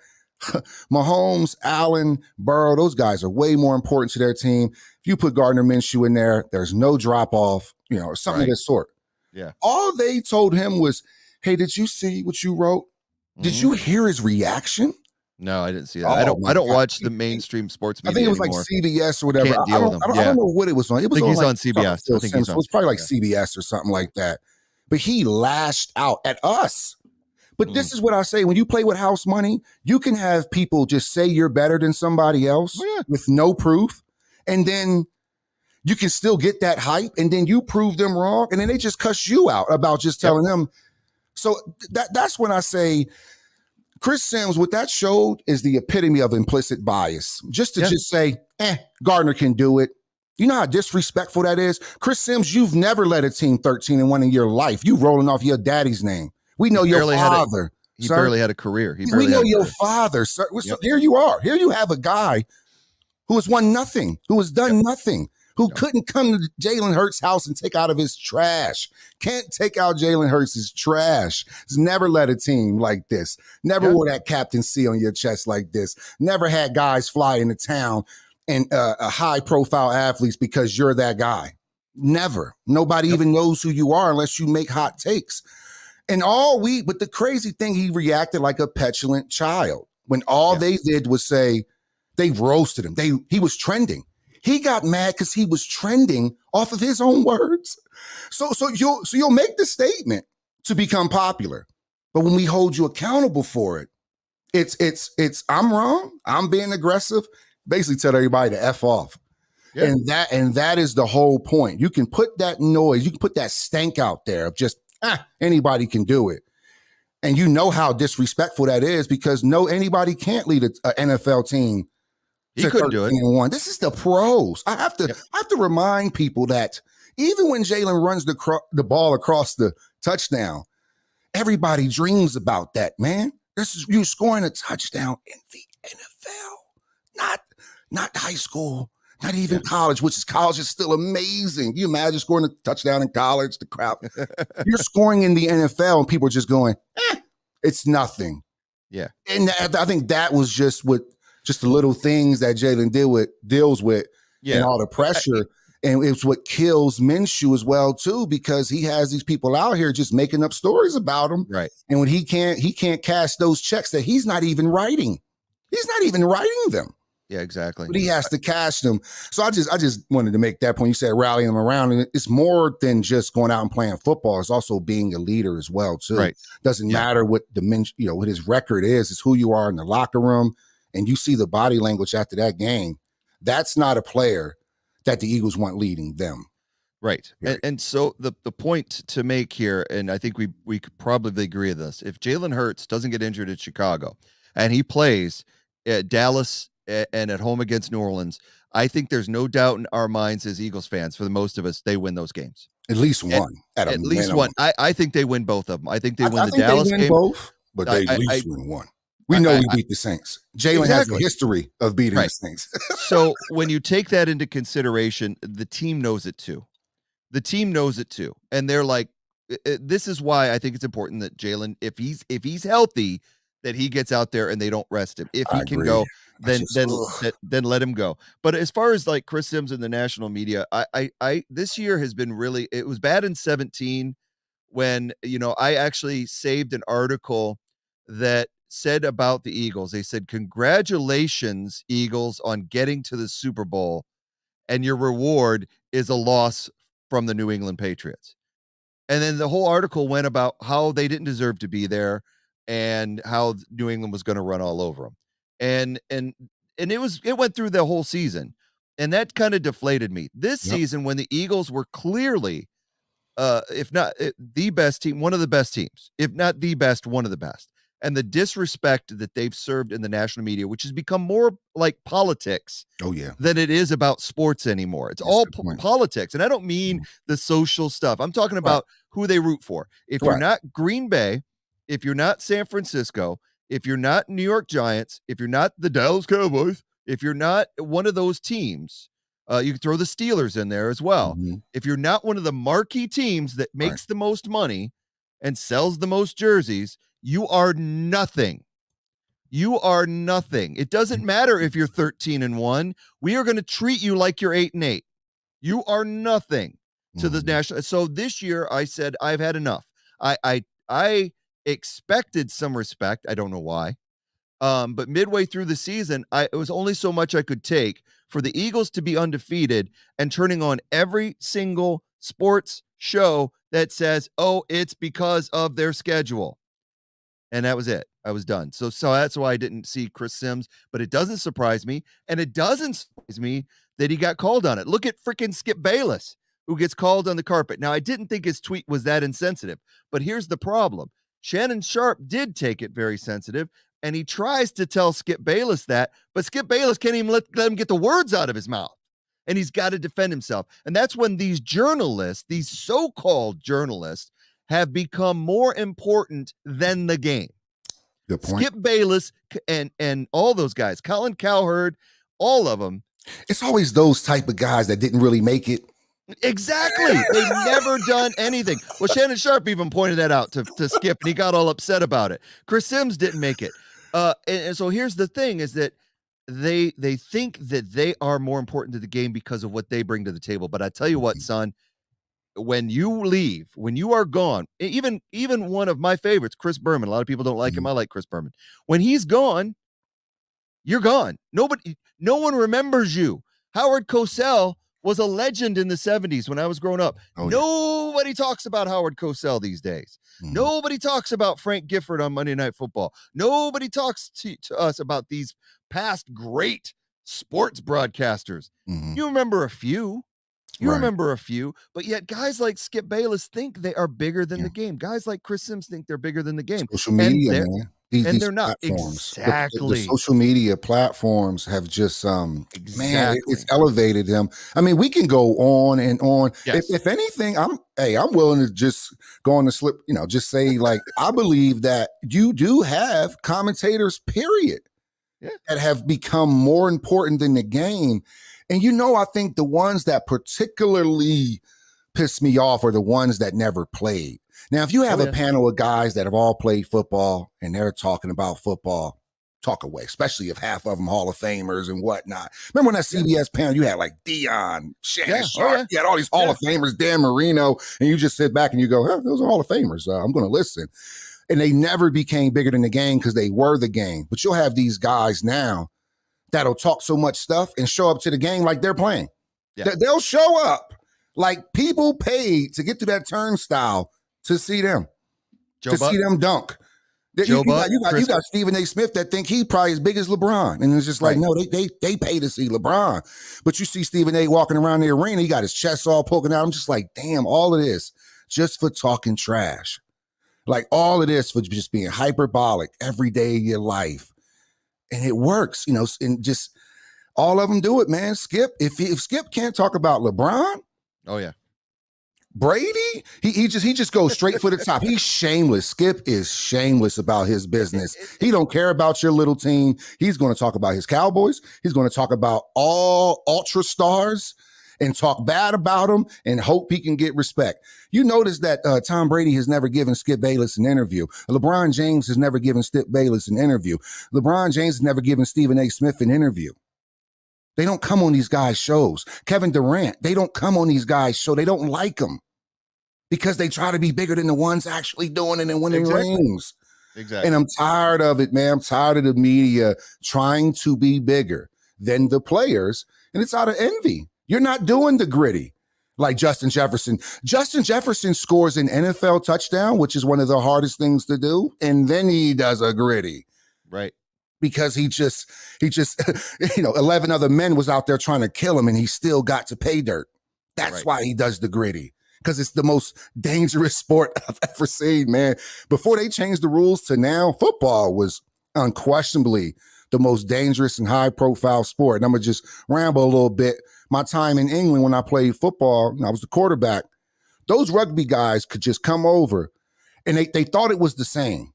Mahomes, Allen, Burrow, those guys are way more important to their team. If you put Gardner Minshew in there, there's no drop off, or something of this sort. Yeah. All they told him was, hey, did you see what you wrote? Did you hear his reaction? No, I didn't see that. I don't watch the mainstream sports media. I think it was anymore. Like CBS or whatever. Can't deal with them. I don't know what it was on. It was he's on on CBS. I think he's on. It was probably like CBS or something like that. But he lashed out at us. But this is what I say. When you play with house money, you can have people just say you're better than somebody else with no proof. And then you can still get that hype. And then you prove them wrong. And then they just cuss you out about just telling them. So that's when I say Chris Sims, what that showed is the epitome of implicit bias. Just to just say, Gardner can do it. You know how disrespectful that is? Chris Sims, you've never led a team 13-1 in your life. You rolling off your daddy's name. We know your father. He barely had a career. We know your father, sir. So here you are. Here you have a guy who has won nothing, who has done nothing, who couldn't come to Jalen Hurts' house and take out of his trash. Can't take out Jalen Hurts' trash. Has never led a team like this. Never wore that Captain C on your chest like this. Never had guys fly into town and high-profile athletes because you're that guy. Never. Nobody even knows who you are unless you make hot takes. And but the crazy thing, he reacted like a petulant child when all they did was say, they roasted him. He was trending. He got mad because he was trending off of his own words. So you'll make the statement to become popular, but when we hold you accountable for it, it's I'm wrong. I'm being aggressive. Basically, tell everybody to F off. Yeah. And that is the whole point. You can put that noise, you can put that stank out there of just anybody can do it. And you know how disrespectful that is because anybody can't lead an NFL team. He couldn't do it. This is the pros. I have to remind people that even when Jalen runs the ball across the touchdown, everybody dreams about that, man. This is you scoring a touchdown in the NFL, not high school, not even college, college is still amazing. You imagine scoring a touchdown in college, the crowd. You're scoring in the NFL and people are just going, it's nothing. Yeah. And I think that was just the little things that Jalen deals with and all the pressure. And it's what kills Minshew as well, too, because he has these people out here just making up stories about him. Right. And when he can't cash those checks that he's not even writing. He's not even writing them. Yeah, exactly. But he has to cash them. So I just wanted to make that point. You said rallying them around. And it's more than just going out and playing football. It's also being a leader as well, too. Right. Doesn't matter what what his record is. It's who you are in the locker room. And you see the body language after that game. That's not a player that the Eagles want leading them. Right. And so the point to make here, and I think we could probably agree on this, if Jalen Hurts doesn't get injured at Chicago and he plays at Dallas and at home against New Orleans, I think there's no doubt in our minds as Eagles fans, for the most of us, they win those games. At least one. At least one. I think they win both of them. I think they win the think Dallas they win game. Both, but they at least win one. We know we beat the Saints. Jalen has a history of beating the Saints. So when you take that into consideration, the team knows it too. The team knows it too. And they're like, this is why I think it's important that Jalen, if he's healthy, that he gets out there and they don't rest him. If he can go, then let him go. But as far as like Chris Sims and the national media, I this year has been really, it was bad in 17 when, I actually saved an article that said about the Eagles. They said, congratulations, Eagles, on getting to the Super Bowl, and your reward is a loss from the New England Patriots. And then the whole article went about how they didn't deserve to be there and how New England was going to run all over them. And it went through the whole season. And that kind of deflated me. This season, when the Eagles were clearly, if not the best team, one of the best teams, if not the best, one of the best. And the disrespect that they've served in the national media, which has become more like politics than it is about sports anymore. It's all politics. And I don't mean the social stuff. I'm talking about who they root for. If you're not Green Bay, if you're not San Francisco, if you're not New York Giants, if you're not the Dallas Cowboys, if you're not one of those teams, you can throw the Steelers in there as well. Mm-hmm. If you're not one of the marquee teams that makes the most money and sells the most jerseys, you are nothing. You are nothing. It doesn't matter if you're 13-1. We are going to treat you like you're 8-8. You are nothing to the national. So this year I said, I've had enough. I expected some respect. I don't know why. But midway through the season, it was only so much I could take for the Eagles to be undefeated and turning on every single sports show that says, oh, it's because of their schedule. And that was it. I was done. So that's why I didn't see Chris Sims, but it doesn't surprise me. And it doesn't surprise me that he got called on it. Look at freaking Skip Bayless, who gets called on the carpet. Now, I didn't think his tweet was that insensitive, but here's the problem. Shannon Sharp did take it very sensitive, and he tries to tell Skip Bayless that, but Skip Bayless can't even let him get the words out of his mouth. And he's got to defend himself. And that's when these journalists, these so-called journalists, have become more important than the game. Good point. Skip Bayless and all those guys, Colin Cowherd, all of them, It's always those type of guys that didn't really make it. Exactly. They've never done anything. Well, Shannon Sharp even pointed that out to Skip, and he got all upset about it. Chris Sims didn't make it. And so here's the thing is that they think that they are more important to the game because of what they bring to the table. But I tell you what, son, when you leave, when you are gone, even one of my favorites, Chris Berman, a lot of people don't like him. I like Chris Berman. When he's gone, you're gone. No one remembers you. Howard Cosell was a legend in the 70s when I was growing up. Nobody talks about Howard Cosell these days. Nobody talks about Frank Gifford on Monday Night Football. Nobody talks to us about these past great sports broadcasters. You remember a few. Remember a few, but yet guys like Skip Bayless think they are bigger than the game. Guys like Chris Sims think they're bigger than the game. Social media, man. These they're not. platforms. Exactly. The social media platforms have just, man, it's elevated them. I mean, we can go on and on. Yes. If anything, I'm willing to just go on the slip, just say, like, I believe that you do have commentators, period, that have become more important than the game. And, I think the ones that particularly piss me off are the ones that never played. Now, if you have a panel of guys that have all played football and they're talking about football, talk away, especially if half of them Hall of Famers and whatnot. Remember when that CBS panel, you had like Dion, Shannon Sharp, you had all these Hall of Famers, Dan Marino, and you just sit back and you go, those are Hall of Famers. I'm going to listen. And they never became bigger than the game because they were the game. But you'll have these guys now that'll talk so much stuff and show up to the game like they're playing. Yeah. They'll show up like people paid to get to that turnstile to see them, see them dunk. You got Stephen A. Smith that think he probably as big as LeBron. And it's just like, no, they pay to see LeBron. But you see Stephen A. walking around the arena, he got his chest all poking out. I'm just like, damn, all of this just for talking trash. Like all of this for just being hyperbolic every day of your life. And it works, and just all of them do it, man. Skip, if Skip can't talk about LeBron, Brady, he just goes straight for the top. He's shameless. Skip is shameless about his business. He don't care about your little team. He's going to talk about his Cowboys. He's going to talk about all ultra stars and talk bad about them and hope he can get respect. You notice that Tom Brady has never given Skip Bayless an interview. LeBron James has never given Skip Bayless an interview. LeBron James has never given Stephen A. Smith an interview. They don't come on these guys' shows. Kevin Durant, they don't come on these guys' show. They don't like them because they try to be bigger than the ones actually doing it and winning rings. Exactly. And I'm tired of it, man. I'm tired of the media trying to be bigger than the players, and it's out of envy. You're not doing the gritty like Justin Jefferson. Justin Jefferson scores an NFL touchdown, which is one of the hardest things to do, and then he does a gritty. Right. Because he just 11 other men was out there trying to kill him, and he still got to pay dirt. That's why he does the gritty, because it's the most dangerous sport I've ever seen, man. Before they changed the rules to now, football was unquestionably the most dangerous and high-profile sport. And I'm going to just ramble a little bit. My time in England when I played football, and I was the quarterback, those rugby guys could just come over, and they thought it was the same.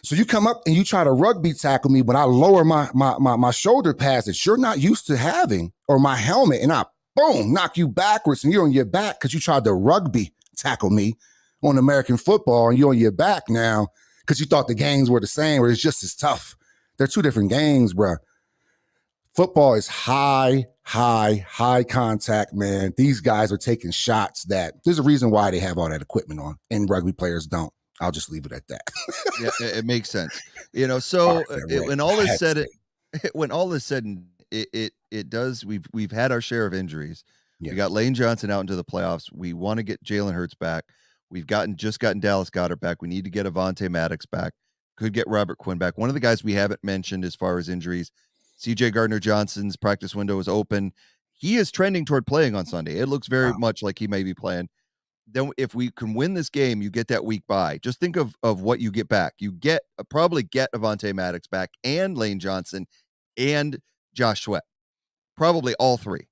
So you come up and you try to rugby tackle me, but I lower my shoulder pads that you're not used to having, or my helmet, and I, boom, knock you backwards, and you're on your back because you tried to rugby tackle me on American football, and you're on your back now because you thought the games were the same, or it's just as tough. They're two different games, bro. Football is high contact, man. These guys are taking shots that there's a reason why they have all that equipment on, and rugby players don't. I'll just leave it at that. Yeah, it makes sense. So when all is said, it does. We've had our share of injuries. Yeah. We got Lane Johnson out into the playoffs. We want to get Jalen Hurts back. We've just gotten Dallas Goedert back. We need to get Avonte Maddox back. Could get Robert Quinn back. One of the guys we haven't mentioned as far as injuries, CJ Gardner-Johnson's practice window is open. He is trending toward playing on Sunday. It looks very much like he may be playing. Then if we can win this game, you get that week bye. Just think of what you get back. You probably get Avonte Maddox back and Lane Johnson and Josh Sweat. Probably all three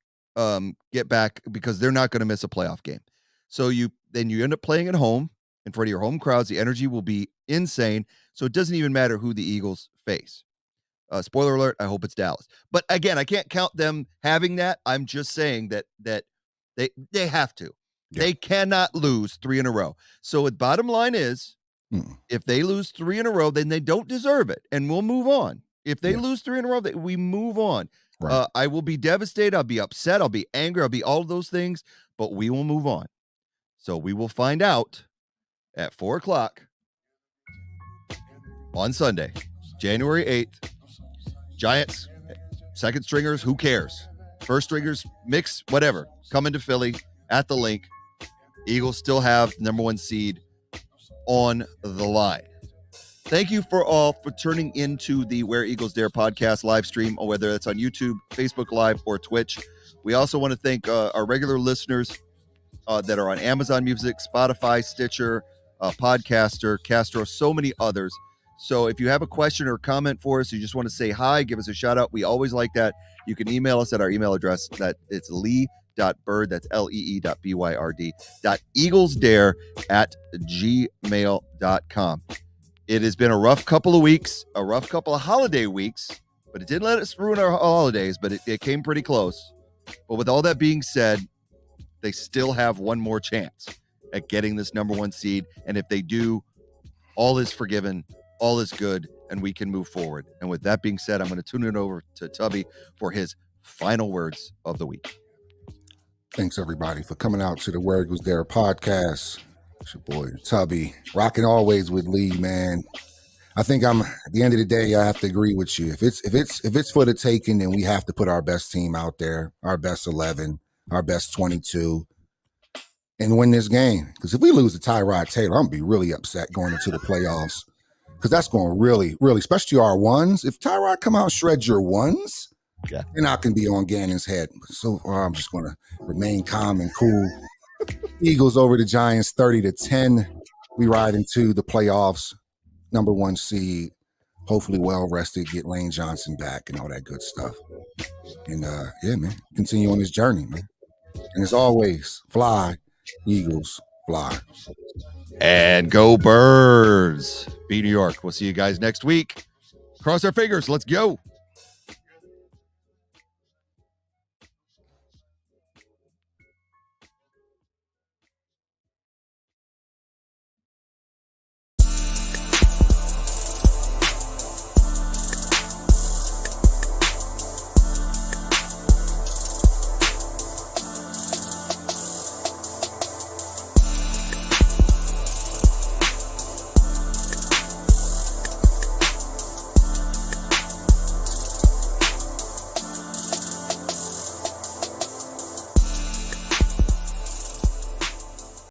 get back because they're not going to miss a playoff game. So you end up playing at home in front of your home crowds. The energy will be insane. So it doesn't even matter who the Eagles face. Spoiler alert, I hope it's Dallas. But again, I can't count them having that. I'm just saying that they have to. Yeah. They cannot lose 3 in a row. So the bottom line is, if they lose 3 in a row, then they don't deserve it, and we'll move on. If they lose 3 in a row, we move on. Right. I will be devastated. I'll be upset. I'll be angry. I'll be all of those things, but we will move on. So we will find out at 4:00 on Sunday, January 8th. Giants, second stringers, who cares? First stringers, mix, whatever. Come into Philly at the link. Eagles still have number 1 seed on the line. Thank you for all for turning into the Where Eagles Dare podcast live stream, or whether it's on YouTube, Facebook Live, or Twitch. We also want to thank our regular listeners that are on Amazon Music, Spotify, Stitcher, Podcaster, Castro, so many others. So if you have a question or comment for us, you just want to say hi, give us a shout out. We always like that. You can email us at our email address. That it's lee.bird, that's lee.byrd, eaglesdare@gmail.com. It has been a rough couple of weeks, a rough couple of holiday weeks, but it didn't let us ruin our holidays, but it came pretty close. But with all that being said, they still have one more chance at getting this number 1 seed. And if they do, all is forgiven, all is good, and we can move forward. And with that being said, I'm going to tune it over to Tubby for his final words of the week. Thanks, everybody, for coming out to the Where Eagles Dare podcast. It's your boy, Tubby, rocking always with Lee, man. I think at the end of the day, I have to agree with you. If it's for the taking, then we have to put our best team out there, our best 11, our best 22, and win this game. Because if we lose to Tyrod Taylor, I'm going to be really upset going into the playoffs. Because that's going to really, really, especially our ones. If Tyrod come out and shred your ones, then I can be on Gannon's head. So far, I'm just going to remain calm and cool. Eagles over the Giants 30-10. We ride into the playoffs, number 1 seed, hopefully well rested, get Lane Johnson back and all that good stuff. And man, continue on this journey, man. And as always, fly, Eagles, fly. And go Birds. Be New York. We'll see you guys next week. Cross our fingers. Let's go.